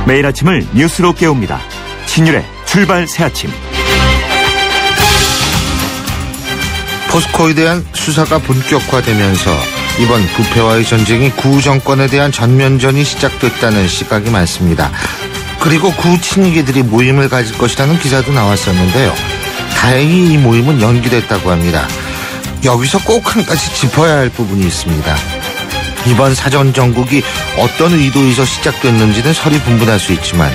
매일 아침을 뉴스로 깨웁니다. 신율의 출발 새아침. 포스코에 대한 수사가 본격화되면서 이번 부패와의 전쟁이 구 정권에 대한 전면전이 시작됐다는 시각이 많습니다. 그리고 구 친이계들이 모임을 가질 것이라는 기사도 나왔었는데요. 다행히 이 모임은 연기됐다고 합니다. 여기서 꼭 한 가지 짚어야 할 부분이 있습니다. 이번 사전 정국이 어떤 의도에서 시작됐는지는 설이 분분할 수 있지만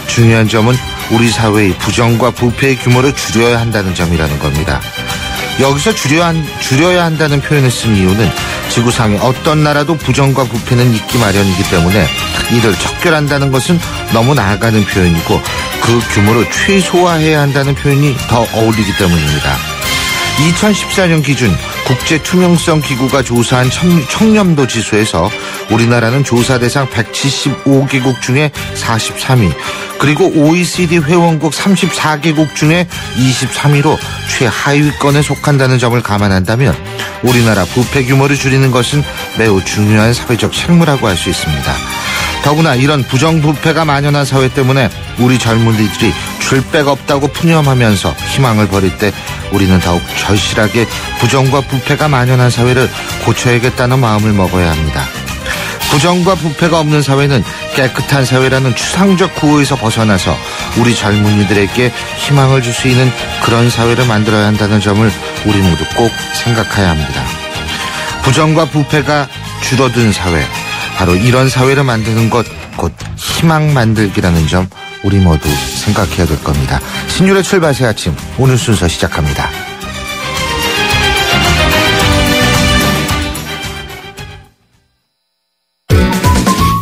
중요한 점은 우리 사회의 부정과 부패의 규모를 줄여야 한다는 점이라는 겁니다. 여기서 줄여야 한다는 표현을 쓴 이유는 지구상에 어떤 나라도 부정과 부패는 있기 마련이기 때문에 이를 척결한다는 것은 너무 나아가는 표현이고 그 규모를 최소화해야 한다는 표현이 더 어울리기 때문입니다. 2014년 기준 국제투명성기구가 조사한 청렴도 지수에서 우리나라는 조사 대상 175개국 중에 43위, 그리고 OECD 회원국 34개국 중에 23위로 최하위권에 속한다는 점을 감안한다면 우리나라 부패 규모를 줄이는 것은 매우 중요한 사회적 책무라고 할 수 있습니다. 더구나 이런 부정부패가 만연한 사회 때문에 우리 젊은이들이 줄백 없다고 푸념하면서 희망을 버릴 때 우리는 더욱 절실하게 부정과 부패가 만연한 사회를 고쳐야겠다는 마음을 먹어야 합니다. 부정과 부패가 없는 사회는 깨끗한 사회라는 추상적 구호에서 벗어나서 우리 젊은이들에게 희망을 줄 수 있는 그런 사회를 만들어야 한다는 점을 우리 모두 꼭 생각해야 합니다. 부정과 부패가 줄어든 사회, 바로 이런 사회를 만드는 것, 곧 희망 만들기라는 점 우리 모두 생각해야 될 겁니다. 신율의 출발 새 아침, 오늘 순서 시작합니다.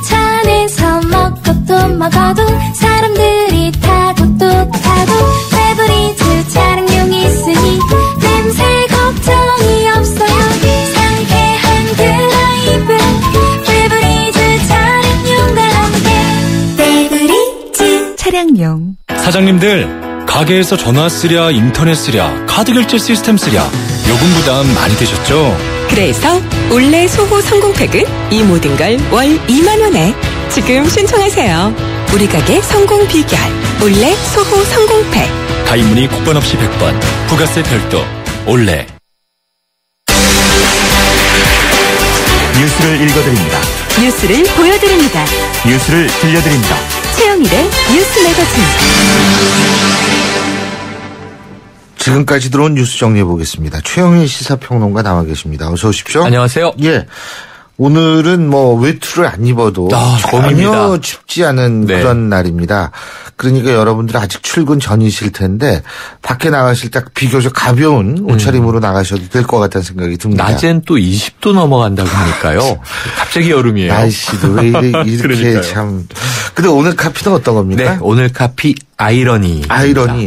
차 안에서 먹고 또 먹어도 사람들이 타고 또 타고 페브리즈 차량용이 있으니 냄새 걱정이 없어요. 상쾌한 드라이브 페브리즈 차량용과 함께 페브리즈 차량용. 사장님들, 가게에서 전화 쓰랴 인터넷 쓰랴 카드 결제 시스템 쓰랴 요금 부담 많이 되셨죠? 그래서 올레 소호 성공팩은 이 모든 걸 월 2만 원에 지금 신청하세요. 우리 가게 성공 비결 올레 소호 성공팩. 가입 문의 국번 없이 100번, 부가세 별도 올레. 뉴스를 읽어드립니다. 뉴스를 보여드립니다. 뉴스를 들려드립니다. 최영일의 뉴스 매거진. 지금까지 들어온 뉴스 정리해 보겠습니다. 최영일 시사평론가 나와 계십니다. 어서 오십시오. 안녕하세요. 예. 오늘은 외투를 안 입어도 전혀 춥지 않은 그런 날입니다. 그러니까 여러분들 아직 출근 전이실 텐데 밖에 나가실 때 비교적 가벼운 옷차림으로 나가셔도 될 것 같다는 생각이 듭니다. 낮엔 또 20도 넘어간다고 하니까요. 갑자기 여름이에요. 날씨도 왜 이렇게 참. 근데 오늘 카피는 어떤 겁니까? 네, 오늘 카피 아이러니.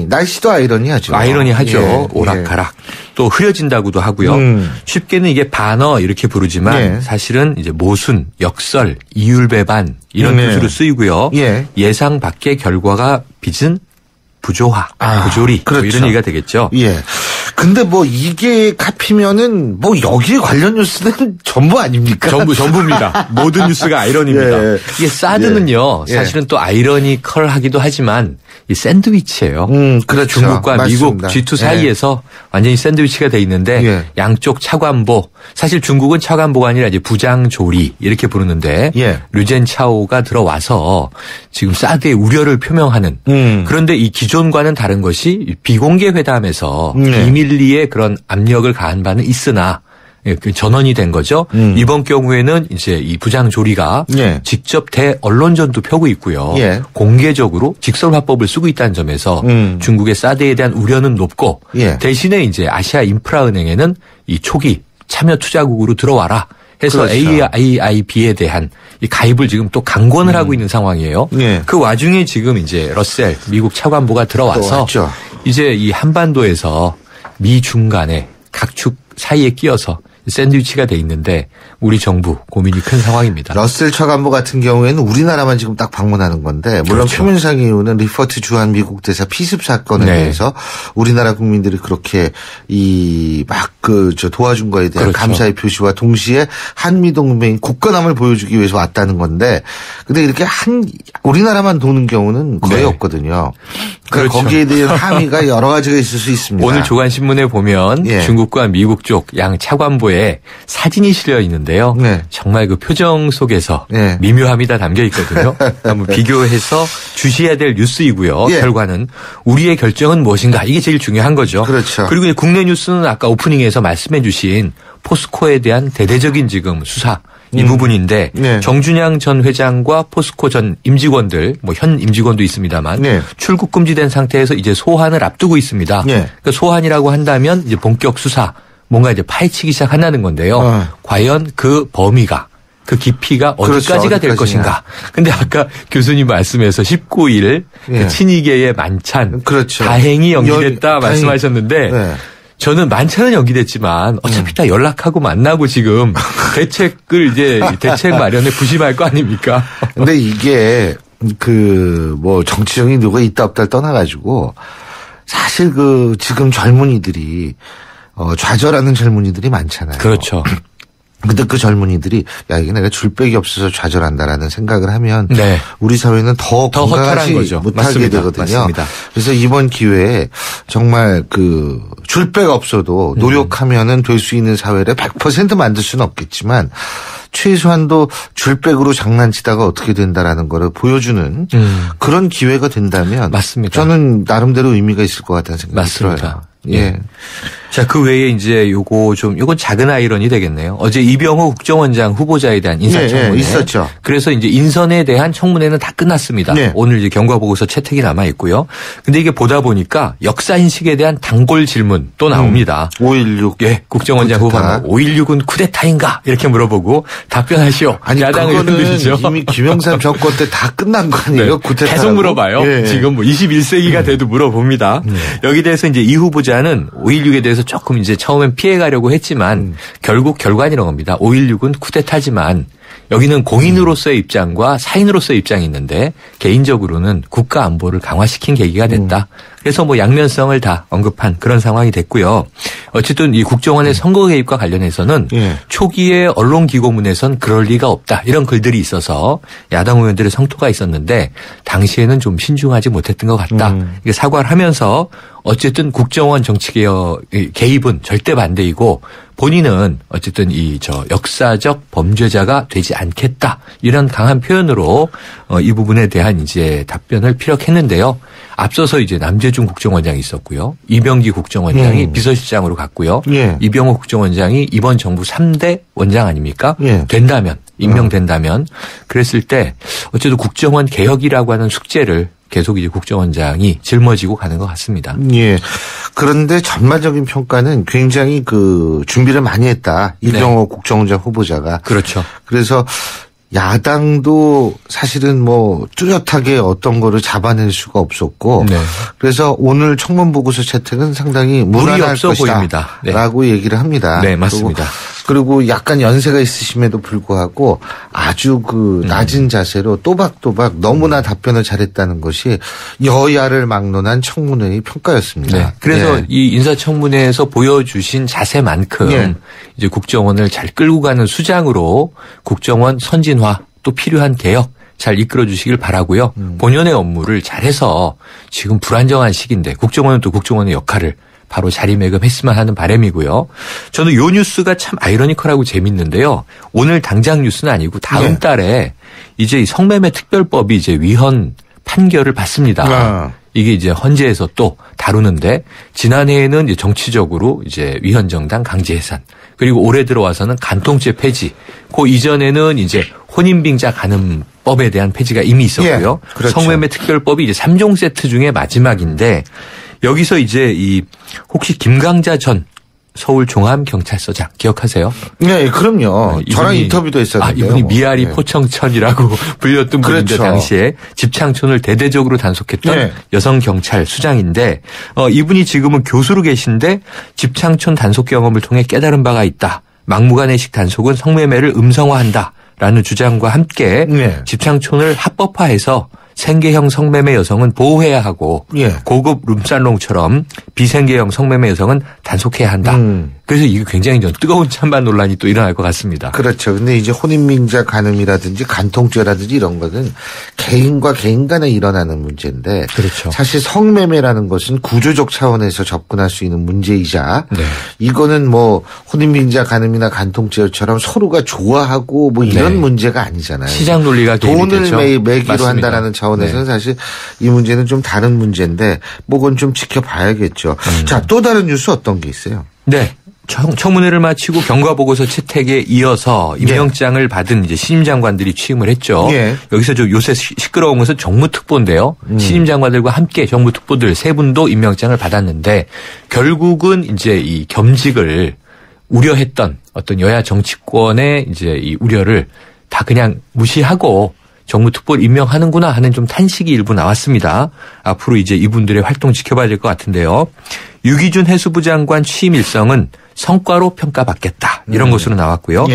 날씨도 아이러니하죠. 아이러니하죠. 예, 오락가락. 또 흐려진다고도 하고요. 쉽게는 이게 반어 이렇게 부르지만 사실은 이제 모순, 역설, 이율배반 이런 뜻으로 쓰이고요. 예상 밖의 결과가 빚은 부조화, 부조리 그렇죠. 이런 얘기가 되겠죠. 예. 근데 이게 카피면은 여기에 관련 뉴스는 전부 아닙니까? 전부입니다. 모든 뉴스가 아이러니입니다. 예. 이게 사드는요. 사실은 또 아이러니컬하기도 하지만 이 샌드위치예요. 그렇죠. 중국과 맞습니다. 미국 G2 사이에서 완전히 샌드위치가 돼 있는데 양쪽 차관보, 사실 중국은 차관보가 아니라 이제 부장조리 이렇게 부르는데 류젠차오가 들어와서 지금 사드의 우려를 표명하는 그런데 이 기존과는 다른 것이 비공개 회담에서 비밀리에 그런 압력을 가한 바는 있으나 그 전원이 된 거죠. 이번 경우에는 이제 이 부장조리가 직접 대언론전도 펴고 있고요. 공개적으로 직설화법을 쓰고 있다는 점에서 중국의 사드에 대한 우려는 높고 대신에 이제 아시아 인프라은행에는 이 초기 참여 투자국으로 들어와라 해서 그렇죠. AIIB에 대한 이 가입을 지금 또 강권을 하고 있는 상황이에요. 그 와중에 지금 이제 러셀 미국 차관보가 들어와서 이제 이 한반도에서 미 중 간에 각 축 사이에 끼어서 샌드위치가 돼 있는데 우리 정부 고민이 큰 상황입니다. 러셀 차관보 같은 경우에는 우리나라만 지금 딱 방문하는 건데 물론 그렇죠. 표면상 이유는 리퍼트 주한 미국 대사 피습 사건에 대해서 우리나라 국민들이 그렇게 도와준 거에 대한 그렇죠. 감사의 표시와 동시에 한미 동맹 굳건함을 보여주기 위해서 왔다는 건데 근데 이렇게 우리나라만 도는 경우는 거의 없거든요. 그러니까 그렇죠. 거기에 대한 함의가 여러 가지가 있을 수 있습니다. 오늘 조간신문에 보면 중국과 미국 쪽 양 차관보에 사진이 실려 있는데요. 정말 그 표정 속에서 미묘함이 다 담겨 있거든요. 한번 비교해서 주시해야 될 뉴스이고요. 결과는 우리의 결정은 무엇인가 이게 제일 중요한 거죠. 그렇죠. 그리고 국내 뉴스는 아까 오프닝에서 말씀해 주신 포스코에 대한 대대적인 지금 수사 이 부분인데 정준양 전 회장과 포스코 전 임직원들 현 임직원도 있습니다만 출국 금지된 상태에서 이제 소환을 앞두고 있습니다. 그러니까 소환이라고 한다면 이제 본격 수사 뭔가 이제 파헤치기 시작한다는 건데요. 과연 그 범위가 그 깊이가 어디까지가 될 것인가. 근데 아까 교수님 말씀에서 19일 그 친이계의 만찬 다행히 연기됐다 말씀하셨는데 저는 만찬은 연기됐지만 어차피 다 연락하고 만나고 지금 대책 마련에 부심할 거 아닙니까? 근데 이게 정치적인 누가 있다 없다를 떠나가지고 사실 지금 젊은이들이 좌절하는 젊은이들이 많잖아요. 그렇죠. 근데 그 젊은이들이 이게 내가 줄백이 없어서 좌절한다라는 생각을 하면 우리 사회는 더 건강하지 못하게 되거든요. 맞습니다. 그래서 이번 기회에 정말 줄백 없어도 노력하면은 될 수 있는 사회를 100% 만들 수는 없겠지만 최소한도 줄백으로 장난치다가 어떻게 된다라는 거를 보여주는 그런 기회가 된다면 맞습니다. 저는 나름대로 의미가 있을 것 같다는 생각이 들어요. 자, 그 외에 이제 요건 작은 아이러니 되겠네요. 어제 이병호 국정원장 후보자에 대한 인사청문회 있었죠. 그래서 이제 인선에 대한 청문회는 다 끝났습니다. 오늘 이제 경과보고서 채택이 남아 있고요. 근데 이게 보다 보니까 역사 인식에 대한 단골 질문 또 나옵니다. 5.16 국정원장 후보는 5.16은 쿠데타인가 이렇게 물어보고 답변하시오. 아니 야당 의원들이죠. 이미 김영삼 정권 때 다 끝난 거 아니에요? 쿠데타라고? 계속 물어봐요. 지금 21세기가 돼도 물어봅니다. 여기 대해서 이제 이 후보자는 5.16에 대해서 조금 이제 처음엔 피해가려고 했지만 결국 결과는 이런 겁니다. 5.16은 쿠데타지만 여기는 공인으로서의 입장과 사인으로서의 입장이 있는데 개인적으로는 국가 안보를 강화시킨 계기가 됐다. 그래서 양면성을 다 언급한 그런 상황이 됐고요. 어쨌든 이 국정원의 선거 개입과 관련해서는 초기에 언론기고문에선 그럴 리가 없다. 이런 글들이 있어서 야당 의원들의 성토가 있었는데 당시에는 좀 신중하지 못했던 것 같다. 이게 사과를 하면서 어쨌든 국정원 정치개혁 개입은 절대 반대이고 본인은 어쨌든 역사적 범죄자가 되지 않겠다. 이런 강한 표현으로 이 부분에 대한 이제 답변을 피력했는데요. 앞서서 이제 남재준 국정원장이 있었고요. 이병기 국정원장이 비서실장으로 갔고요. 이병호 국정원장이 이번 정부 3대 원장 아닙니까? 된다면, 임명된다면 그랬을 때 어쨌든 국정원 개혁이라고 하는 숙제를 계속 이제 국정원장이 짊어지고 가는 것 같습니다. 그런데 전반적인 평가는 굉장히 준비를 많이 했다. 이병호 국정원장 후보자가. 그렇죠. 그래서 야당도 사실은 뚜렷하게 어떤 거를 잡아낼 수가 없었고 그래서 오늘 청문 보고서 채택은 상당히 무난할 것이다 라고 얘기를 합니다. 네, 맞습니다. 그리고 약간 연세가 있으심에도 불구하고 아주 낮은 자세로 또박또박 너무나 답변을 잘했다는 것이 여야를 막론한 청문회의 평가였습니다. 그래서 이 인사청문회에서 보여주신 자세만큼 이제 국정원을 잘 끌고 가는 수장으로 국정원 선진화 또 필요한 개혁 잘 이끌어 주시길 바라고요. 본연의 업무를 잘해서 지금 불안정한 시기인데 국정원은 또 국정원의 역할을 바로 자리매김했으면 하는 바람이고요. 저는 요 뉴스가 참 아이러니컬하고 재밌는데요. 오늘 당장 뉴스는 아니고 다음 달에 이제 성매매 특별법이 이제 위헌 판결을 받습니다. 이게 이제 헌재에서 또 다루는데 지난해에는 이제 정치적으로 이제 위헌 정당 강제 해산 그리고 올해 들어와서는 간통죄 폐지 그 이전에는 이제 혼인빙자 가늠법에 대한 폐지가 이미 있었고요. 성매매 특별법이 이제 3종 세트 중에 마지막인데 여기서 이제 혹시 김강자 전 서울종합경찰서장 기억하세요? 네, 그럼요. 저랑 인터뷰도 했었는데요. 이분이 미아리 포청천이라고 불렸던 분인데 당시에 집창촌을 대대적으로 단속했던 여성 경찰 수장인데 이분이 지금은 교수로 계신데 집창촌 단속 경험을 통해 깨달은 바가 있다. 막무가내식 단속은 성매매를 음성화한다라는 주장과 함께 집창촌을 합법화해서 생계형 성매매 여성은 보호해야 하고 고급 룸살롱처럼 비생계형 성매매 여성은 단속해야 한다. 그래서 이게 굉장히 좀 뜨거운 찬반 논란이 또 일어날 것 같습니다. 그렇죠. 근데 이제 혼인민자 간음이라든지 간통죄라든지 이런 것은 개인과 개인 간에 일어나는 문제인데 그렇죠. 사실 성매매라는 것은 구조적 차원에서 접근할 수 있는 문제이자 이거는 뭐 혼인민자 간음이나 간통죄처럼 서로가 좋아하고 뭐 이런 문제가 아니잖아요. 시장 논리가 돈을 매기로 한다라는 차원에서는 사실 이 문제는 좀 다른 문제인데 뭐 그건 좀 지켜봐야겠죠. 자, 또 다른 뉴스 어떤 게 있어요? 네. 청문회를 마치고 경과보고서 채택에 이어서 임명장을 받은 이제 신임 장관들이 취임을 했죠. 여기서 좀 요새 시끄러운 것은 정무특보인데요. 신임 장관들과 함께 정무특보들 세 분도 임명장을 받았는데 결국은 이제 이 겸직을 우려했던 어떤 여야 정치권의 이제 이 우려를 다 그냥 무시하고 정무특보를 임명하는구나 하는 좀 탄식이 일부 나왔습니다. 앞으로 이제 이분들의 활동 지켜봐야 될 것 같은데요. 유기준 해수부 장관 취임 일성은 성과로 평가받겠다. 이런 것으로 나왔고요.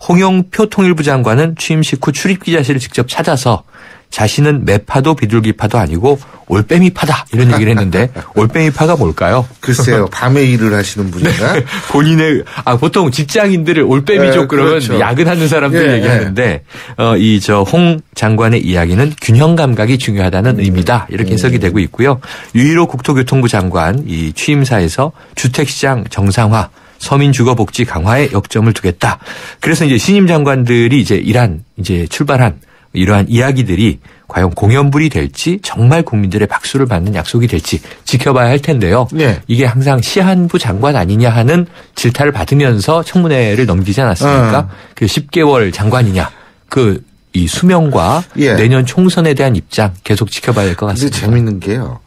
홍영표 통일부 장관은 취임 식후 출입기자실을 직접 찾아서 자신은 매파도 비둘기파도 아니고 올빼미파다 이런 얘기를 했는데 올빼미파가 뭘까요? 글쎄요. 밤에 일을 하시는 분인가? 본인의 보통 직장인들을 올빼미족 그러면 그렇죠. 야근하는 사람들 얘기하는데 이 홍 장관의 이야기는 균형 감각이 중요하다는 의미다 이렇게 해석이 되고 있고요. 유일호 국토교통부 장관 이 취임사에서 주택시장 정상화 서민주거복지 강화에 역점을 두겠다. 그래서 이제 신임 장관들이 이제 출발한 이러한 이야기들이 과연 공연불이 될지 정말 국민들의 박수를 받는 약속이 될지 지켜봐야 할 텐데요. 이게 항상 시한부 장관 아니냐 하는 질타를 받으면서 청문회를 넘기지 않았습니까? 그 10개월 장관이냐. 이 수명과 내년 총선에 대한 입장 계속 지켜봐야 될 것 같습니다. 근데 재밌는 게요.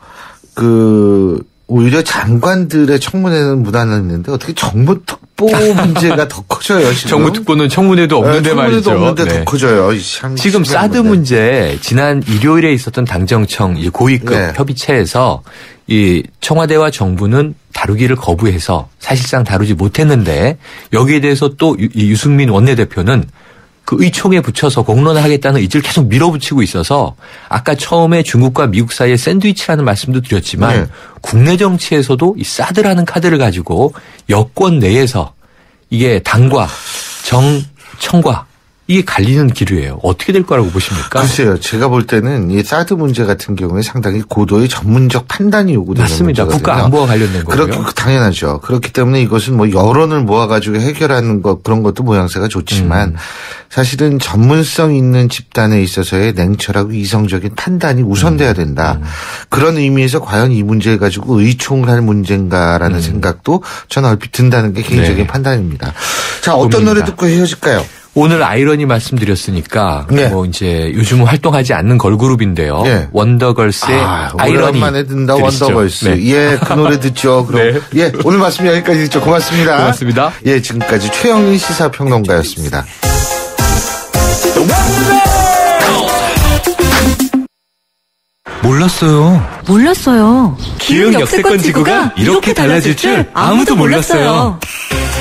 오히려 장관들의 청문회는 무난했는데 어떻게 정무특보 문제가 더 커져요. 지금. 정무특보는 청문회도 없는데 말이죠. 청문회도 없는데 더 커져요. 지금 사드 문제 지난 일요일에 있었던 당정청 고위급 협의체에서 이 청와대와 정부는 다루기를 거부해서 사실상 다루지 못했는데 여기에 대해서 또 유승민 원내대표는 그 의총에 붙여서 공론을 하겠다는 의지를 계속 밀어붙이고 있어서 아까 처음에 중국과 미국 사이의 샌드위치라는 말씀도 드렸지만 국내 정치에서도 이 사드라는 카드를 가지고 여권 내에서 이게 당과 청과 이게 갈리는 기류예요. 어떻게 될 거라고 보십니까? 글쎄요. 제가 볼 때는 이 사드 문제 같은 경우에 상당히 고도의 전문적 판단이 요구되는 맞습니다. 문제거든요. 국가 안보와 관련된 거고요. 그렇게 당연하죠. 그렇기 때문에 이것은 뭐 여론을 모아가지고 해결하는 것 그런 것도 모양새가 좋지만 사실은 전문성 있는 집단에 있어서의 냉철하고 이성적인 판단이 우선돼야 된다. 그런 의미에서 과연 이 문제를 가지고 의총을 할 문제인가라는 생각도 저는 얼핏 든다는 게 개인적인 판단입니다. 자, 어떤 노래 듣고 헤어질까요? 오늘 아이러니 말씀드렸으니까 뭐 이제 요즘은 활동하지 않는 걸그룹인데요. 원더걸스의 아이러니. 오랜만에 듣는다 원더걸스. 그 노래 듣죠. 그럼 오늘 말씀 여기까지 듣죠. 고맙습니다. 고맙습니다. 지금까지 최영일 시사평론가였습니다. 몰랐어요. 기흥 역세권 지구가 이렇게 달라질 줄 아무도 몰랐어요.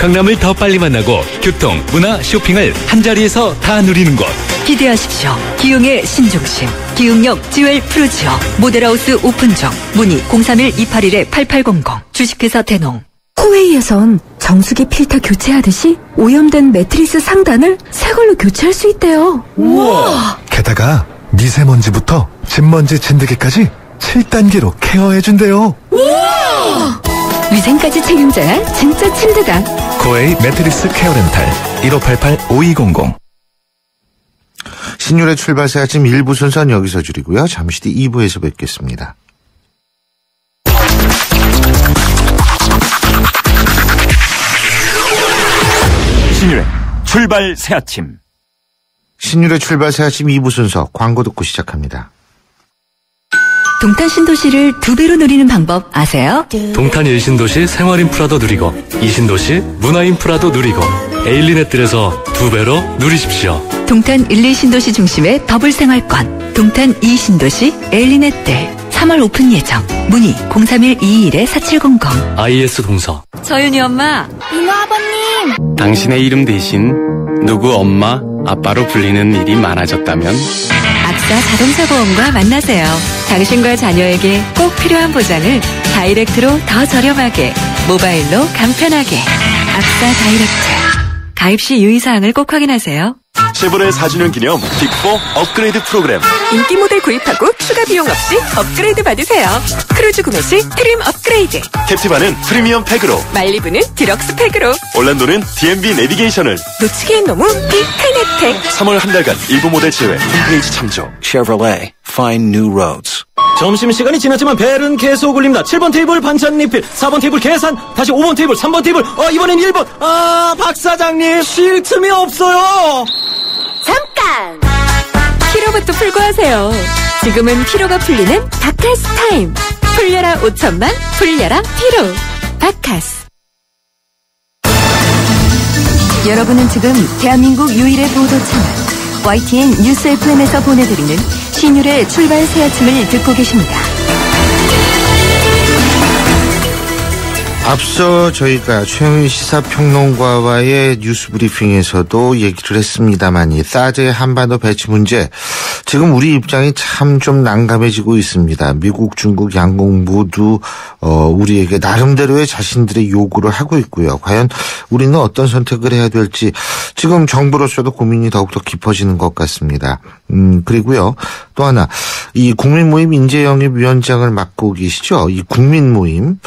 강남을 더 빨리 만나고 교통, 문화, 쇼핑을 한자리에서 다 누리는 곳. 기대하십시오. 기흥의 신중심. 기흥역 지웰 프루지오. 모델하우스 오픈 중. 문의 031-281-8800. 주식회사 대농. 코웨이에선 정수기 필터 교체하듯이 오염된 매트리스 상단을 새 걸로 교체할 수 있대요. 우와! 게다가 미세먼지부터 진먼지 진드기까지 7단계로 케어해준대요. 우와! 위생까지 책임져야 진짜 침대다. 코웨이 매트리스 케어 렌탈 1588-5200. 신율의 출발새 아침 1부 순서는 여기서 줄이고요. 잠시 뒤 2부에서 뵙겠습니다. 신율의 출발 새아침. 신율의 출발 새아침 2부 순서 광고 듣고 시작합니다. 동탄 신도시를 2배로 누리는 방법 아세요? 동탄 1신도시 생활인프라도 누리고 2신도시 문화인프라도 누리고 에일리넷들에서 2배로 누리십시오. 동탄 1, 2신도시 중심의 더블 생활권. 동탄 2신도시 에일리넷들. 3월 오픈 예정. 문의 031-221-4700. IS 동서. 서윤이 엄마. 민호 아버님. 당신의 이름 대신 누구 엄마, 아빠로 불리는 일이 많아졌다면 악사 자동차 보험과 만나세요. 당신과 자녀에게 꼭 필요한 보장을 다이렉트로 더 저렴하게, 모바일로 간편하게. 악사 다이렉트. 가입 시 유의사항을 꼭 확인하세요. 쉐보레 4주년 기념 빅4 업그레이드 프로그램. 인기 모델 구입하고 추가 비용 없이 업그레이드 받으세요. 크루즈 구매 시 트림 업그레이드. 캡티바는 프리미엄 팩으로. 말리부는 디럭스 팩으로. 올란도는 DMB 내비게이션을. 놓치기엔 너무 빅큰 혜택. 3월 한 달간 일부 모델 제외 홈페이지 참조. Chevrolet. Find new roads. 점심시간이 지났지만 벨은 계속 울립니다. 7번 테이블 반찬 리필, 4번 테이블 계산, 다시 5번 테이블, 3번 테이블, 이번엔 1번. 박 사장님, 쉴 틈이 없어요. 잠깐! 피로부터 풀고 하세요. 지금은 피로가 풀리는 바카스 타임. 풀려라 5천만, 풀려라 피로. 바카스. 여러분은 지금 대한민국 유일의 보도 채널 YTN 뉴스 FM에서 보내드리는 신율의 출발 새아침을 듣고 계십니다. 앞서 저희가 최영일 시사평론가와의 뉴스 브리핑에서도 얘기를 했습니다만 이 사드의 한반도 배치 문제 지금 우리 입장이 참 좀 난감해지고 있습니다. 미국, 중국, 양국 모두 우리에게 나름대로의 자신들의 요구를 하고 있고요. 과연 우리는 어떤 선택을 해야 될지 지금 정부로서도 고민이 더욱더 깊어지는 것 같습니다. 그리고요. 또 하나 이 국민모임 인재영입위원장을 맡고 계시죠. 이 국민모임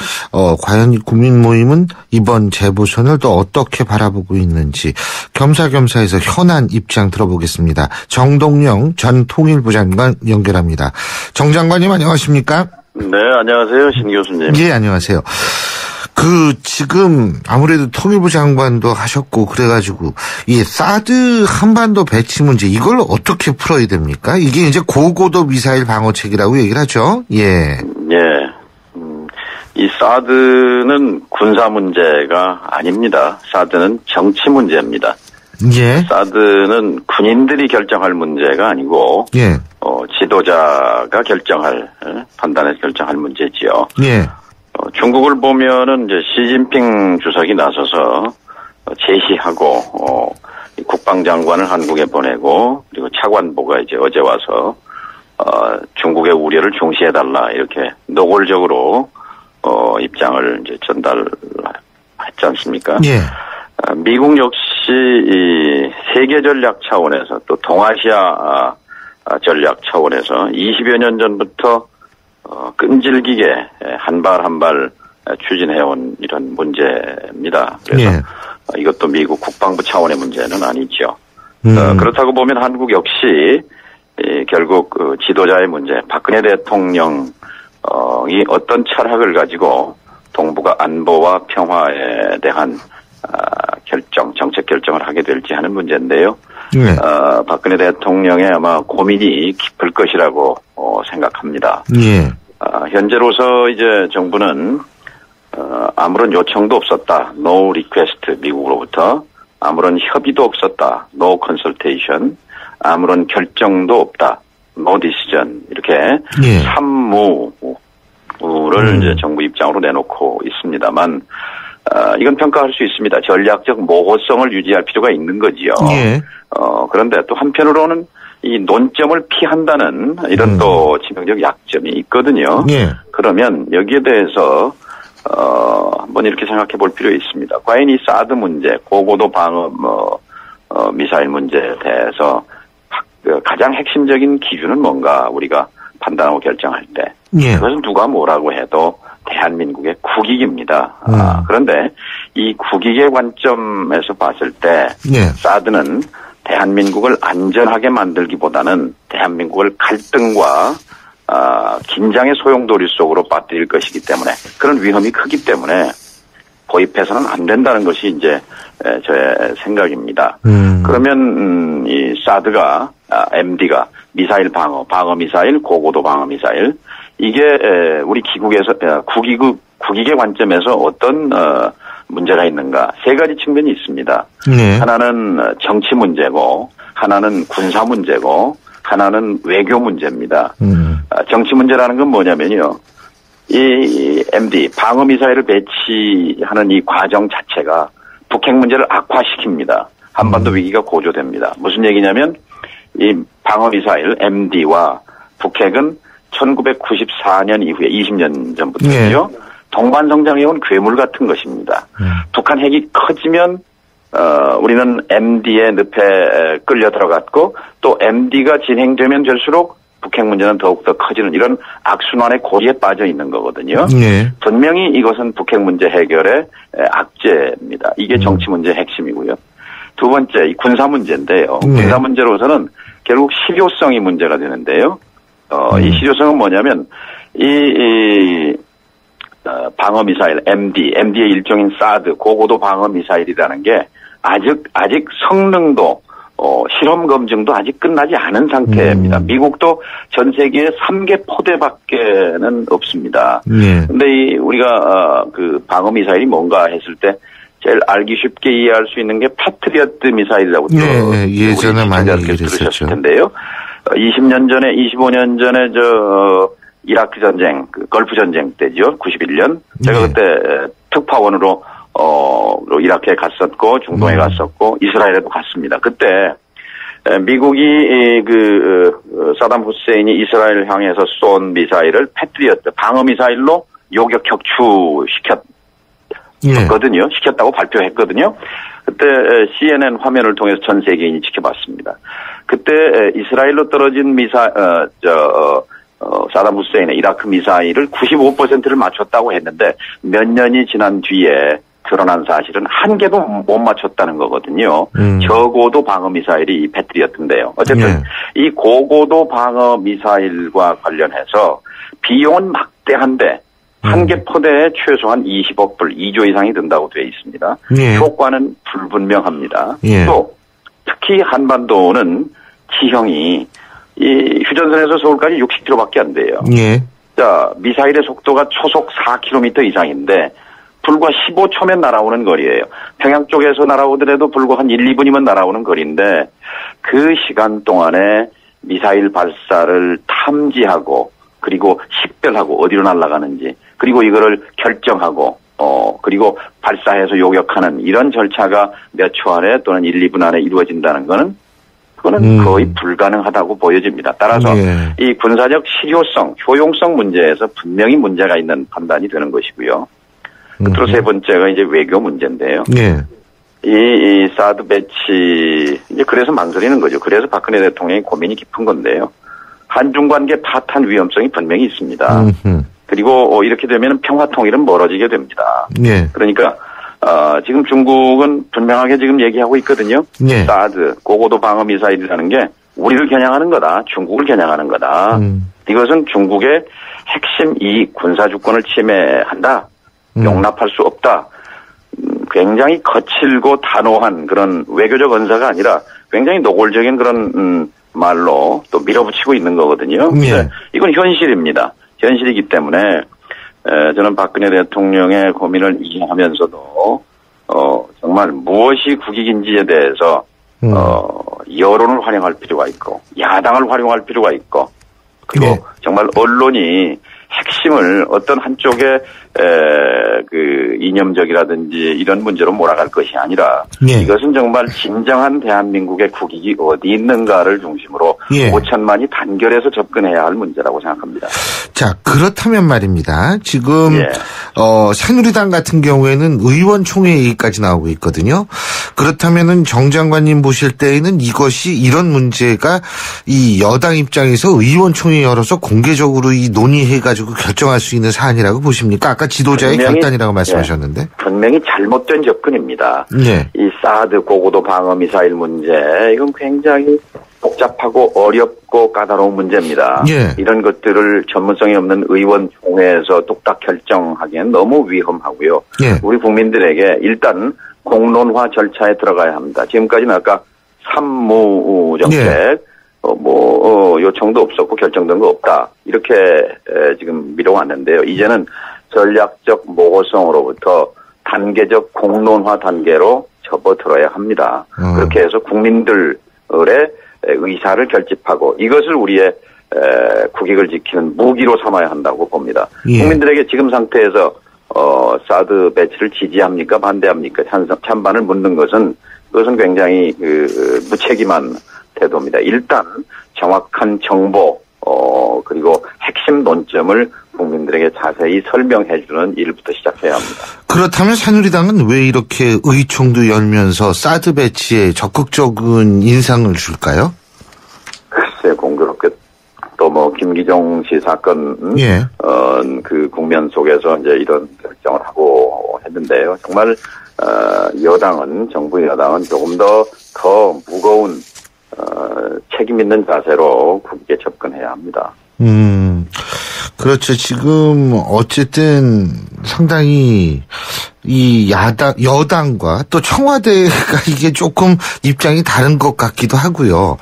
과연 이 국민모임은 이번 재보선을 또 어떻게 바라보고 있는지 겸사겸사해서 현안 입장 들어보겠습니다. 정동영 전 통일부 장관 연결합니다. 정 장관님 안녕하십니까? 네, 안녕하세요. 신 교수님. 예, 안녕하세요. 지금 아무래도 통일부 장관도 하셨고 그래가지고 이 사드 한반도 배치 문제 이걸 어떻게 풀어야 됩니까? 이게 이제 고고도 미사일 방어책이라고 얘기를 하죠. 예. 예. 이 사드는 군사 문제가 아닙니다. 사드는 정치 문제입니다. 예. 사드는 군인들이 결정할 문제가 아니고, 예. 지도자가 판단해서 결정할 문제지요. 예. 중국을 보면은 이제 시진핑 주석이 나서서 제시하고, 국방장관을 한국에 보내고, 그리고 차관보가 이제 어제 와서, 중국의 우려를 중시해달라, 이렇게 노골적으로, 입장을 이제 전달했지 않습니까? 예. 미국 역시 이 세계 전략 차원에서 또 동아시아 전략 차원에서 20여 년 전부터 끈질기게 한 발 한 발 추진해온 이런 문제입니다. 그래서 예. 이것도 미국 국방부 차원의 문제는 아니죠. 그렇다고 보면 한국 역시 결국 지도자의 문제, 박근혜 대통령이 어떤 철학을 가지고 동북아 안보와 평화에 대한 정책 결정을 하게 될지 하는 문제인데요. 네. 박근혜 대통령의 아마 고민이 깊을 것이라고 생각합니다. 예. 현재로서 이제 정부는 아무런 요청도 없었다. No request 미국으로부터 아무런 협의도 없었다. No consultation. 아무런 결정도 없다. No decision. 이렇게 예. 삼무를 이제 정부 입장으로 내놓고 있습니다만 이건 평가할 수 있습니다. 전략적 모호성을 유지할 필요가 있는 거지요. 예. 그런데 또 한편으로는 이 논점을 피한다는 이런 또 치명적 약점이 있거든요. 예. 그러면 여기에 대해서 한번 이렇게 생각해 볼 필요가 있습니다. 과연 이 사드 문제, 고고도 방어 미사일 문제에 대해서 가장 핵심적인 기준은 뭔가 우리가 판단하고 결정할 때 예. 그것은 누가 뭐라고 해도 대한민국의 국익입니다. 그런데 이 국익의 관점에서 봤을 때 예. 사드는 대한민국을 안전하게 만들기보다는 대한민국을 갈등과 긴장의 소용돌이 속으로 빠뜨릴 것이기 때문에 그런 위험이 크기 때문에 도입해서는 안 된다는 것이 이제 저의 생각입니다. 그러면 이 사드가 MD가 미사일 방어 미사일, 고고도 방어 미사일 이게 우리 기국에서 국익의 관점에서 어떤 문제가 있는가 세 가지 측면이 있습니다. 네. 하나는 정치 문제고 하나는 군사 문제고 하나는 외교 문제입니다. 정치 문제라는 건 뭐냐면요. 이 MD 방어 미사일을 배치하는 이 과정 자체가 북핵 문제를 악화시킵니다. 한반도 위기가 고조됩니다. 무슨 얘기냐면 이 방어 미사일 MD와 북핵은 1994년 이후에 20년 전부터요. 네. 동반성장해온 괴물 같은 것입니다. 북한 핵이 커지면 우리는 MD의 늪에 끌려 들어갔고 또 MD가 진행되면 될수록 북핵 문제는 더욱더 커지는 이런 악순환의 고리에 빠져 있는 거거든요. 네. 분명히 이것은 북핵 문제 해결의 악재입니다. 이게 정치 문제의 핵심이고요. 두 번째, 이 군사 문제인데요. 네. 군사 문제로서는 결국 실효성이 문제가 되는데요. 이 실효성은 뭐냐면 방어 미사일 MD의 일종인 사드 고고도 방어 미사일이라는 게 아직 성능도 실험 검증도 아직 끝나지 않은 상태입니다. 미국도 전 세계에 3개 포대밖에는 없습니다. 근데 우리가 그 방어 미사일이 뭔가 했을 때 제일 알기 쉽게 이해할 수 있는 게 패트리어트 미사일이라고 예전에 많이 들으셨을 텐데요. 20년 전에 25년 전에 이라크 전쟁, 걸프 전쟁 때죠. 91년. 제가 그때 특파원으로 이라크에 갔었고 중동에 갔었고 이스라엘에도 갔습니다. 그때 미국이 사담 후세인이 이스라엘을 향해서 쏜 미사일을 패트리어트 방어 미사일로 요격 격추시켰거든요. 시켰다고 발표했거든요. 그때 CNN 화면을 통해서 전 세계인이 지켜봤습니다. 그때 이스라엘로 떨어진 사담 후세인의 이라크 미사일을 95%를 맞췄다고 했는데 몇 년이 지난 뒤에 드러난 사실은 한 개도 못 맞췄다는 거거든요. 저고도 방어 미사일이 이 패트리어트인데요. 어쨌든 이 고고도 방어 미사일과 관련해서 비용은 막대한데 한 개 포대에 최소한 20억 불, 2조 이상이 든다고 되어 있습니다. 효과는 불분명합니다. 또 특히 한반도는 지형이 이 휴전선에서 서울까지 60km밖에 안 돼요. 자, 미사일의 속도가 초속 4km 이상인데 불과 15초면 날아오는 거리예요. 평양 쪽에서 날아오더라도 불과 한 1, 2분이면 날아오는 거리인데 그 시간 동안에 미사일 발사를 탐지하고 그리고 식별하고 어디로 날아가는지 그리고 이거를 결정하고 그리고 발사해서 요격하는 이런 절차가 몇 초 안에 또는 1, 2분 안에 이루어진다는 거는 그거는 거의 불가능하다고 보여집니다. 따라서 이 군사적 실효성, 효용성 문제에서 분명히 문제가 있는 판단이 되는 것이고요. 끝으로 세 번째가 이제 외교 문제인데요. 이 사드 배치 이제 그래서 망설이는 거죠. 그래서 박근혜 대통령이 고민이 깊은 건데요. 한중 관계 파탄 위험성이 분명히 있습니다. 그리고 이렇게 되면 평화 통일은 멀어지게 됩니다. 그러니까 지금 중국은 분명하게 지금 얘기하고 있거든요. 사드 고고도 방어 미사일이라는 게 우리를 겨냥하는 거다. 중국을 겨냥하는 거다. 이것은 중국의 핵심 이익 군사 주권을 침해한다. 용납할 수 없다. 굉장히 거칠고 단호한 그런 외교적 언사가 아니라 굉장히 노골적인 그런 말로 또 밀어붙이고 있는 거거든요. 이건 현실입니다. 현실이기 때문에 저는 박근혜 대통령의 고민을 이해하면서도 정말 무엇이 국익인지에 대해서 여론을 활용할 필요가 있고 야당을 활용할 필요가 있고 그리고 정말 언론이 핵심을 어떤 한쪽의 그 이념적이라든지 이런 문제로 몰아갈 것이 아니라 이것은 정말 진정한 대한민국의 국익이 어디 있는가를 중심으로 5천만이 단결해서 접근해야 할 문제라고 생각합니다. 자, 그렇다면 말입니다. 지금 새누리당 같은 경우에는 의원총회 얘기까지 나오고 있거든요. 그렇다면은 정 장관님 보실 때에는 이것이 이런 문제가 이 여당 입장에서 의원총회 열어서 공개적으로 이 논의해가지고 결정할 수 있는 사안이라고 보십니까? 아까 지도자의 결단이라고 말씀하셨는데. 분명히 잘못된 접근입니다. 이 사드 고고도 방어 미사일 문제 이건 굉장히 복잡하고 어렵고 까다로운 문제입니다. 이런 것들을 전문성이 없는 의원총회에서 뚝딱 결정하기엔 너무 위험하고요. 우리 국민들에게 일단 공론화 절차에 들어가야 합니다. 지금까지는 아까 산무정책 요청도 없었고 결정된 거 없다. 이렇게 지금 미뤄왔는데요. 이제는 전략적 모호성으로부터 단계적 공론화 단계로 접어들어야 합니다. 그렇게 해서 국민들의 의사를 결집하고 이것을 우리의 국익을 지키는 무기로 삼아야 한다고 봅니다. 예. 국민들에게 지금 상태에서 사드 배치를 지지합니까 반대합니까 찬반을 묻는 것은 그것은 굉장히 무책임한 태도입니다. 일단 정확한 정보 그리고 핵심 논점을 국민들에게 자세히 설명해주는 일부터 시작해야 합니다. 그렇다면 새누리당은 왜 이렇게 의총도 열면서 사드 배치에 적극적인 인상을 줄까요? 글쎄 공교롭게 또 뭐 김기정 씨 사건 예. 그 국면 속에서 이제 이런 결정을 하고 했는데요. 정말 여당은 정부 여당은 조금 더 무거운 책임 있는 자세로 국익에 접근해야 합니다. 그렇죠. 지금 어쨌든 상당히 이 여당과 또 청와대가 이게 조금 입장이 다른 것 같기도 하고요.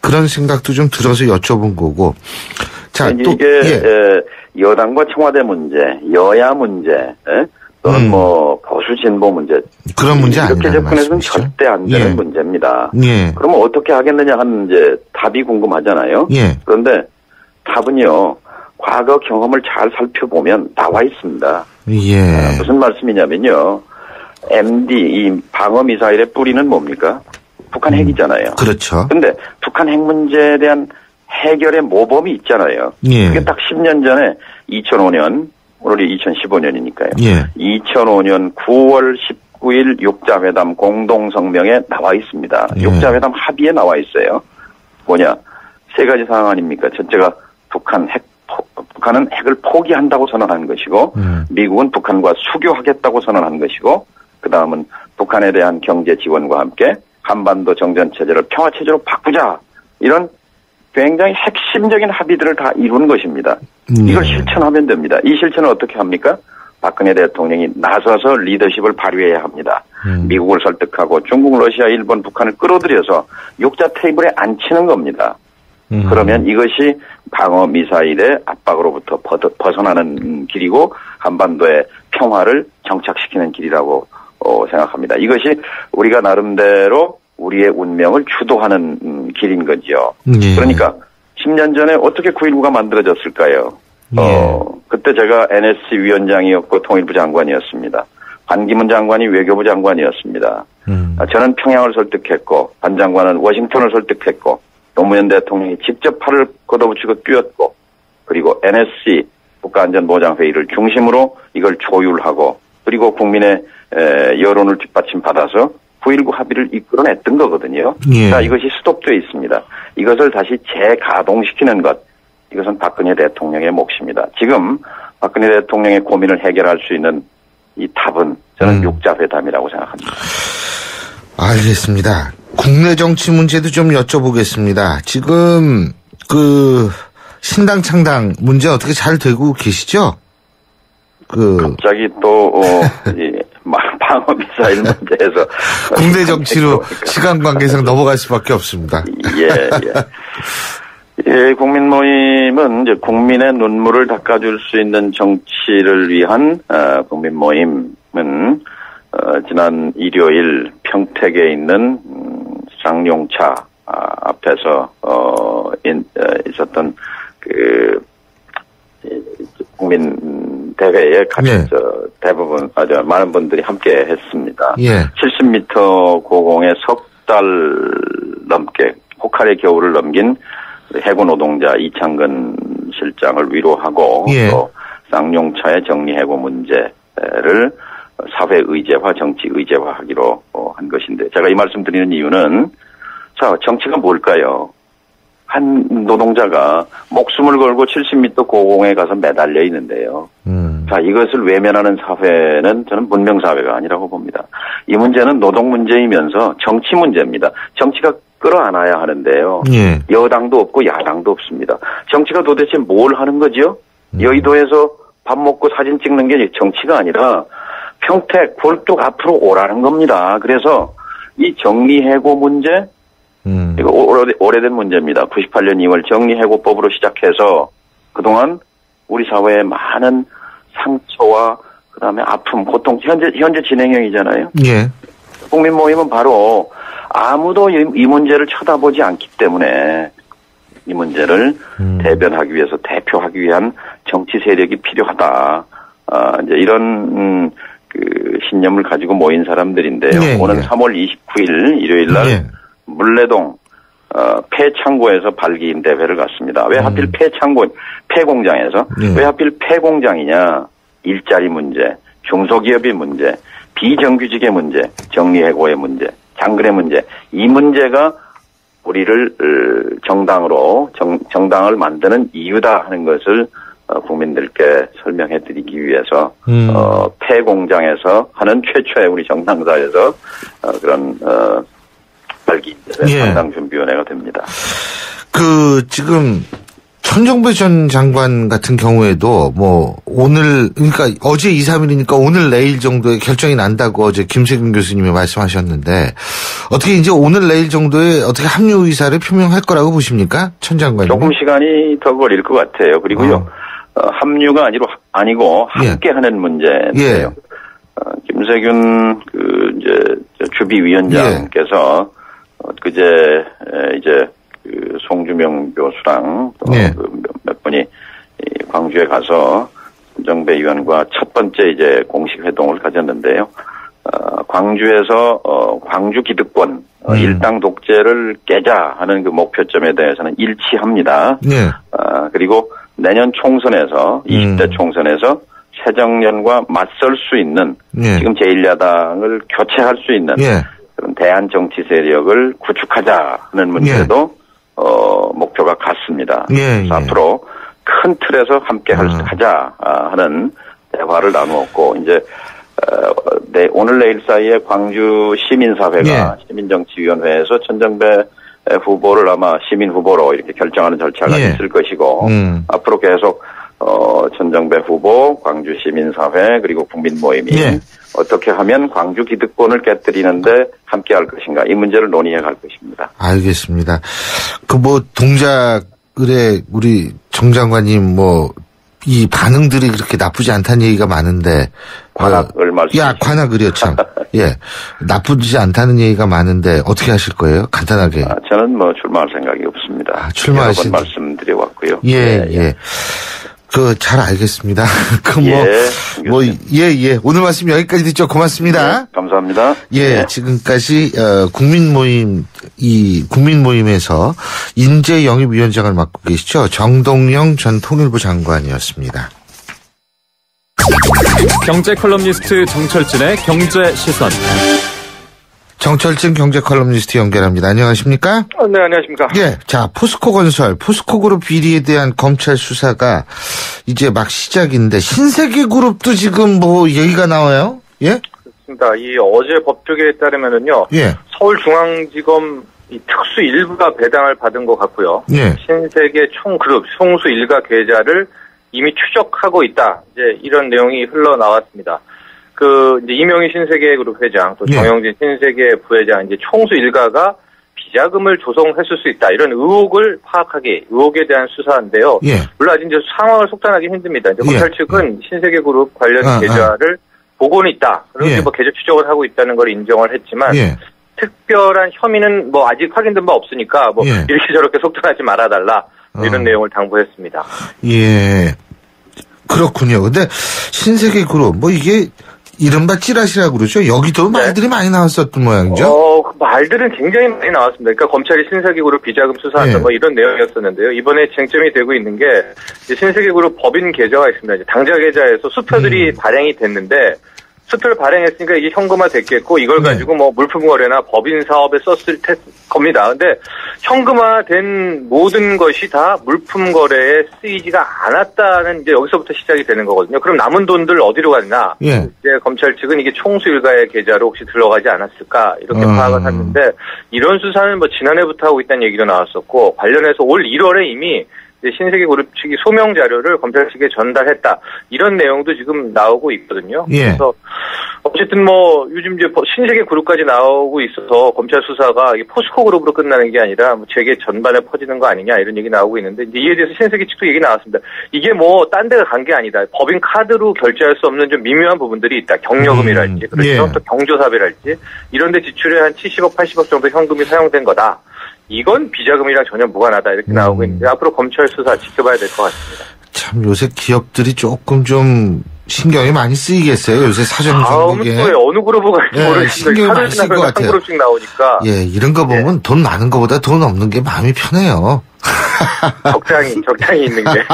그런 생각도 좀 들어서 여쭤본 거고. 자, 또 이게 여당과 청와대 문제, 여야 문제, 또는 뭐 보수 진보 문제 그런 문제 아니에요. 이렇게 접근해서는 절대 안 되는 예. 문제입니다. 예. 그러면 어떻게 하겠느냐 하는 이제 답이 궁금하잖아요. 예. 그런데 답은요. 과거 경험을 잘 살펴보면 나와 있습니다. 예. 무슨 말씀이냐면요. MD 이 방어 미사일의 뿌리는 뭡니까? 북한 핵이잖아요. 그렇죠. 그런데 북한 핵 문제에 대한 해결의 모범이 있잖아요. 예. 그게 딱 10년 전에 2005년 오늘이 2015년이니까요. 예. 2005년 9월 19일 육자회담 공동성명에 나와 있습니다. 예. 육자회담 합의에 나와 있어요. 뭐냐? 세 가지 사항 아닙니까? 첫째가 북한은 핵을 포기한다고 선언한 것이고 미국은 북한과 수교하겠다고 선언한 것이고 그다음은 북한에 대한 경제 지원과 함께 한반도 정전체제를 평화체제로 바꾸자 이런 굉장히 핵심적인 합의들을 다 이룬 것입니다. 이걸 실천하면 됩니다. 이 실천을 어떻게 합니까? 박근혜 대통령이 나서서 리더십을 발휘해야 합니다. 미국을 설득하고 중국, 러시아, 일본, 북한을 끌어들여서 육자 테이블에 앉히는 겁니다. 그러면 이것이 방어 미사일의 압박으로부터 벗어나는 길이고 한반도의 평화를 정착시키는 길이라고 생각합니다. 이것이 우리가 나름대로 우리의 운명을 주도하는 길인 거죠. 예. 그러니까 10년 전에 어떻게 9.19가 만들어졌을까요? 예. 그때 제가 NSC 위원장이었고 통일부 장관이었습니다. 반기문 장관이 외교부 장관이었습니다. 저는 평양을 설득했고 반 장관은 워싱턴을 설득했고 노무현 대통령이 직접 팔을 걷어붙이고 뛰었고 그리고 NSC 국가안전보장회의를 중심으로 이걸 조율하고 그리고 국민의 여론을 뒷받침받아서 9.19 합의를 이끌어냈던 거거든요. 예. 자, 이것이 스톱되어 있습니다. 이것을 다시 재가동시키는 것 이것은 박근혜 대통령의 몫입니다. 지금 박근혜 대통령의 고민을 해결할 수 있는 이 답은 저는 육자회담이라고 생각합니다. 알겠습니다. 국내 정치 문제도 좀 여쭤보겠습니다. 지금 신당 창당 문제 어떻게 잘 되고 계시죠? 갑자기 또 방어 미사일 문제에서 국내 정치로 시간 관계상 넘어갈 수밖에 없습니다. 예, 국민 모임은 이제 국민의 눈물을 닦아줄 수 있는 정치를 위한 국민 모임은 지난 일요일 평택에 있는 쌍용차 앞에서 있었던 국민 대회에 같이 대부분 아주 많은 분들이 함께 했습니다. 70m 고공에 석 달 넘게 혹할의 겨울을 넘긴 해군 노동자 이창근 실장을 위로하고 또 쌍용차의 정리해고 문제를 사회 의제화, 정치 의제화하기로 한 것인데 제가 이 말씀 드리는 이유는 자 정치가 뭘까요? 한 노동자가 목숨을 걸고 70m 고공에 가서 매달려 있는데요. 자 이것을 외면하는 사회는 저는 문명 사회가 아니라고 봅니다. 이 문제는 노동 문제이면서 정치 문제입니다. 정치가 끌어안아야 하는데요. 여당도 없고 야당도 없습니다. 정치가 도대체 뭘 하는 거죠? 여의도에서 밥 먹고 사진 찍는 게 정치가 아니라 평택, 굴뚝 앞으로 오라는 겁니다. 그래서 이 정리해고 문제, 이거 오래된 문제입니다. 98년 2월 정리해고법으로 시작해서 그동안 우리 사회에 많은 상처와 그다음에 아픔, 고통, 현재 진행형이잖아요. 국민 모임은 바로 아무도 이 문제를 쳐다보지 않기 때문에 이 문제를 대변하기 위해서 대표하기 위한 정치 세력이 필요하다. 이제 이런 그 신념을 가지고 모인 사람들인데요. 네, 오는 네. 3월 29일 일요일 날 네. 물레동 폐창고에서 발기인 대회를 갔습니다. 왜 하필 폐공장에서 네. 왜 하필 폐공장이냐? 일자리 문제, 중소기업의 문제, 비정규직의 문제, 정리해고의 문제, 장근의 문제, 이 문제가 우리를 정당을 만드는 이유다 하는 것을 국민들께 설명해드리기 위해서 폐공장에서 하는 최초의 우리 정당사에서 그런 발기 상당준비위원회가 됩니다. 그 지금 천정배 전 장관 같은 경우에도 뭐 오늘 그러니까 어제 2, 3일이니까 오늘 내일 정도에 결정이 난다고 어제 김세균 교수님이 말씀하셨는데 어떻게 이제 오늘 내일 정도에 어떻게 합류 의사를 표명할 거라고 보십니까? 천 장관님. 조금 시간이 더 걸릴 것 같아요. 그리고요. 합류가 아니고 함께하는 문제인데요. 김세균 이제 주비위원장께서 그제 이제 그 송주명 교수랑 또 몇 분이 광주에 가서 천정배 의원과 첫 번째 이제 공식 회동을 가졌는데요. 광주에서 광주 기득권 일당 독재를 깨자 하는 그 목표점에 대해서는 일치합니다. 그리고 내년 총선에서 20대 총선에서 새정년과 맞설 수 있는 지금 제1야당을 교체할 수 있는 그런 대한 정치 세력을 구축하자 하는 문제도 목표가 같습니다. 그래서 앞으로 큰 틀에서 함께 하자 하는 대화를 나누었고 이제 오늘 내일 사이에 광주 시민사회가 시민정치위원회에서 천정배 후보를 아마 시민 후보로 이렇게 결정하는 절차가 있을 것이고 앞으로 계속 천정배 후보, 광주 시민사회 그리고 국민모임이 어떻게 하면 광주 기득권을 깨뜨리는데 함께할 것인가 이 문제를 논의해 갈 것입니다. 알겠습니다. 그 뭐 동작을에 우리 정 장관님 뭐 이 반응들이 그렇게 나쁘지 않다는 얘기가 많은데 관악을 관악을요 참. 예. 나쁘지 않다는 얘기가 많은데 어떻게 하실 거예요? 간단하게. 저는 뭐 출마할 생각이 없습니다. 출마하신 여러 번 말씀드려 왔고요. 예. 잘 알겠습니다. 오늘 말씀 여기까지 듣죠. 고맙습니다. 감사합니다. 지금까지, 국민모임에서 인재영입위원장을 맡고 계시죠. 정동영 전 통일부 장관이었습니다. 경제 컬럼니스트 정철진의 경제시선. 정철진 경제 컬럼니스트 연결합니다. 안녕하십니까? 네, 안녕하십니까? 자, 포스코건설, 포스코그룹 비리에 대한 검찰 수사가 이제 막 시작인데 신세계그룹도 지금 뭐 얘기가 나와요? 그렇습니다. 이 어제 법조계에 따르면은요. 서울중앙지검 이 특수 일부가 배당을 받은 것 같고요. 신세계 총그룹 총수 일가 계좌를 이미 추적하고 있다. 이제 이런 내용이 흘러나왔습니다. 이제 이명희 신세계그룹 회장, 또 정영진 신세계 부회장, 이제 총수 일가가 비자금을 조성했을 수 있다. 이런 의혹에 대한 수사인데요. 물론 아직 이제 상황을 속단하기 힘듭니다. 이제 검찰 측은 신세계그룹 관련 계좌를 보고는 있다. 그리고 이제 뭐 계좌 추적을 하고 있다는 걸 인정을 했지만, 특별한 혐의는 뭐 아직 확인된 바 없으니까 뭐 이렇게 저렇게 속단하지 말아달라. 이런 내용을 당부했습니다. 그렇군요. 근데 신세계그룹, 뭐 이게 이른바 찌라시라고 그러죠? 여기도 말들이 많이 나왔었던 모양이죠? 그 말들은 굉장히 많이 나왔습니다. 그러니까 검찰이 신세계그룹 비자금 수사한다 뭐 이런 내용이었었는데요. 이번에 쟁점이 되고 있는 게 신세계그룹 법인 계좌가 있습니다. 이제 당좌 계좌에서 수표들이 발행이 됐는데 수표를 발행했으니까 이게 현금화 됐겠고 이걸 가지고 뭐 물품 거래나 법인 사업에 썼을 겁니다. 근데 현금화된 모든 것이 다 물품 거래에 쓰이지가 않았다는 이제 여기서부터 시작이 되는 거거든요. 그럼 남은 돈들 어디로 갔나? 이제 검찰 측은 이게 총수 일가의 계좌로 혹시 들어가지 않았을까 이렇게 파악을 했는데 이런 수사는 뭐 지난해부터 하고 있다는 얘기도 나왔었고 관련해서 올 1월에 이미 신세계 그룹 측이 소명 자료를 검찰 측에 전달했다. 이런 내용도 지금 나오고 있거든요. 예. 그래서 어쨌든 뭐 요즘 이제 신세계 그룹까지 나오고 있어서 검찰 수사가 포스코 그룹으로 끝나는 게 아니라 뭐 재계 전반에 퍼지는 거 아니냐 이런 얘기 나오고 있는데 이제 이에 대해서 신세계 측도 얘기 나왔습니다. 이게 뭐 딴 데가 간 게 아니다. 법인 카드로 결제할 수 없는 좀 미묘한 부분들이 있다. 경력금이랄지 그렇죠. 예. 또 경조사비랄지 이런 데 지출에 한 70억, 80억 정도 현금이 사용된 거다. 이건 비자금이랑 전혀 무관하다 이렇게 나오고 있는데 앞으로 검찰 수사 지켜봐야 될 것 같습니다. 참 요새 기업들이 조금 좀 신경이 많이 쓰이겠어요. 요새 사정 정국에. 어느 그룹을 갈지 모르겠는데 신경이 많이 쓰일 것 같아요. 한 그룹씩 나오니까. 예, 이런 거 보면 돈 많은 거보다 돈 없는 게 마음이 편해요. 적당히 있는 게.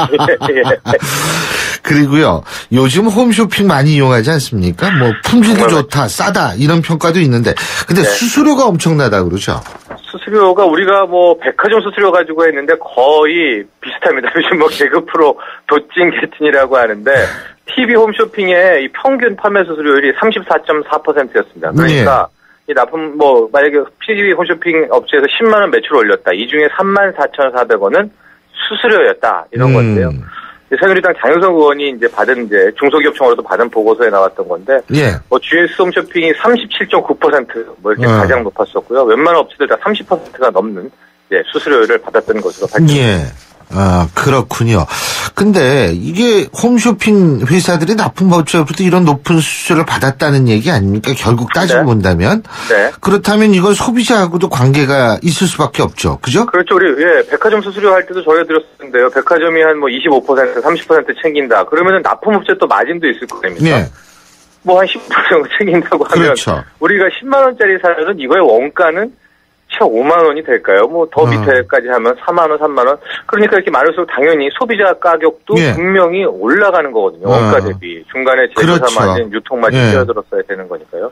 그리고요, 요즘 홈쇼핑 많이 이용하지 않습니까? 뭐 품질도 좋다, 싸다 이런 평가도 있는데, 근데 수수료가 엄청나다 그러죠. 수수료가 우리가 뭐 백화점 수수료 가지고 했는데 거의 비슷합니다. 요즘 뭐 개그 프로 도찐 개찐이라고 하는데 TV 홈쇼핑의 이 평균 판매 수수료율이 34.4%였습니다. 그러니까 이 납품 뭐 만약에 TV 홈쇼핑 업체에서 10만 원 매출 올렸다. 이 중에 34,400원은 수수료였다. 이런 건데요. 새누리당 장효성 의원이 이제 받은 이제 중소기업청으로도 받은 보고서에 나왔던 건데, 뭐 GS 홈쇼핑이 37.9% 뭐 이렇게 가장 높았었고요. 웬만한 업체들 다 30%가 넘는 수수료를 받았던 것으로 밝혀졌습니다. 예. 아, 그렇군요. 근데 이게 홈쇼핑 회사들이 납품업체로부터 이런 높은 수수료를 받았다는 얘기 아닙니까? 결국 따지고 본다면. 네. 그렇다면 이건 소비자하고도 관계가 있을 수밖에 없죠. 그죠? 그렇죠. 우리, 백화점 수수료 할 때도 저희가 들었는데요. 백화점이 한 뭐 25%, 30% 챙긴다. 그러면은 납품업체 또 마진도 있을 거입니다. 네. 뭐 한 10% 정도 챙긴다고 하면. 그렇죠. 우리가 10만원짜리 사면은 이거의 원가는 최 5만 원이 될까요? 뭐 더 밑에까지 하면 4만 원, 3만 원. 그러니까 이렇게 많을수록 당연히 소비자 가격도 분명히 올라가는 거거든요. 원가 대비. 중간에 제조사 마진, 유통 마진 끼어들었어야 되는 거니까요.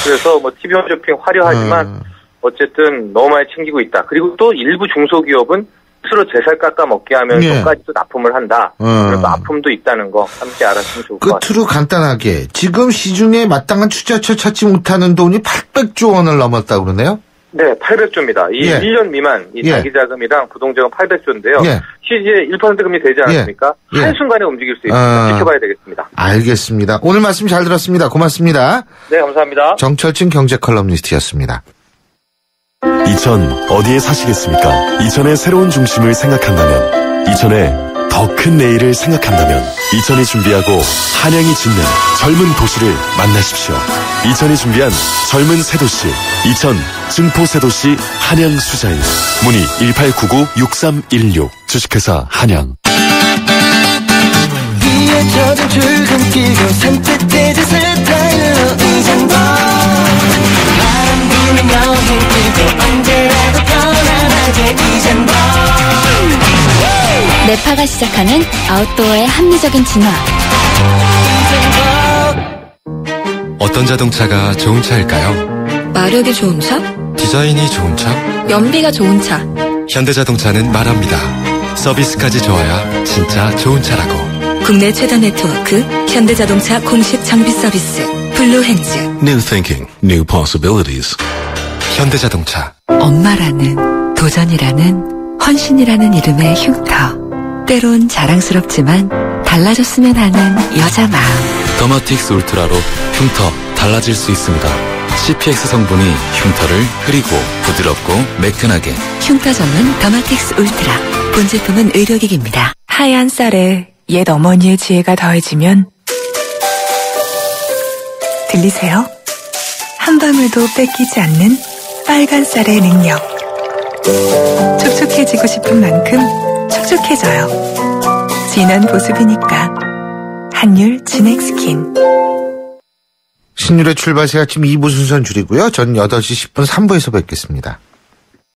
그래서 뭐 TV 홈쇼핑 화려하지만 어쨌든 너무 많이 챙기고 있다. 그리고 또 일부 중소기업은 스스로 제살 깎아 먹게 하면서까지 또 납품을 한다. 그래서 아픔도 있다는 거 함께 알았으면 좋을 것 같습니다. 끝으로 간단하게 지금 시중에 마땅한 투자처 찾지 못하는 돈이 800조 원을 넘었다고 그러네요. 네, 800조입니다. 이 1년 미만 이 자기자금이랑 부동자금 800조인데요. 실제 1% 금리 되지 않았습니까? 한순간에 움직일 수 있습니다. 지켜봐야 되겠습니다. 알겠습니다. 오늘 말씀 잘 들었습니다. 고맙습니다. 네, 감사합니다. 정철진 경제 컬럼니스트였습니다. 이천 어디에 사시겠습니까? 이천의 새로운 중심을 생각한다면, 이천의 더 큰 내일을 생각한다면, 이천이 준비하고 한양이 짓는 젊은 도시를 만나십시오. 이천이 준비한 젊은 새도시, 이천 증포새도시 한양 수자일. 문의 1899-6316. 주식회사 한양. 위에 젖은 출근길도 산뜻해진 스타일로 이젠 바람 부는 여행길도 언제라도 편안하게 이젠 네파가 시작하는 아웃도어의 합리적인 진화. 어떤 자동차가 좋은 차일까요? 마력이 좋은 차? 디자인이 좋은 차? 연비가 좋은 차. 현대자동차는 말합니다. 서비스까지 좋아야 진짜 좋은 차라고. 국내 최다 네트워크 현대자동차 공식 장비 서비스 블루핸즈. New thinking, new possibilities. 현대자동차. 엄마라는, 도전이라는, 헌신이라는 이름의 흉터. 때론 자랑스럽지만 달라졌으면 하는 여자 마음. 더마틱스 울트라로 흉터 달라질 수 있습니다. CPX 성분이 흉터를 흐리고 부드럽고 매끈하게. 흉터 전문 더마틱스 울트라. 본 제품은 의료기기입니다. 하얀 쌀에 옛 어머니의 지혜가 더해지면 들리세요? 한 방울도 뺏기지 않는 빨간 쌀의 능력. 촉촉해지고 싶은 만큼 촉촉해져요. 진한 보습이니까 한율 진액스킨. 신율의 출발 새 아침 2부 순서는 줄이고요. 전 8시 10분 3부에서 뵙겠습니다.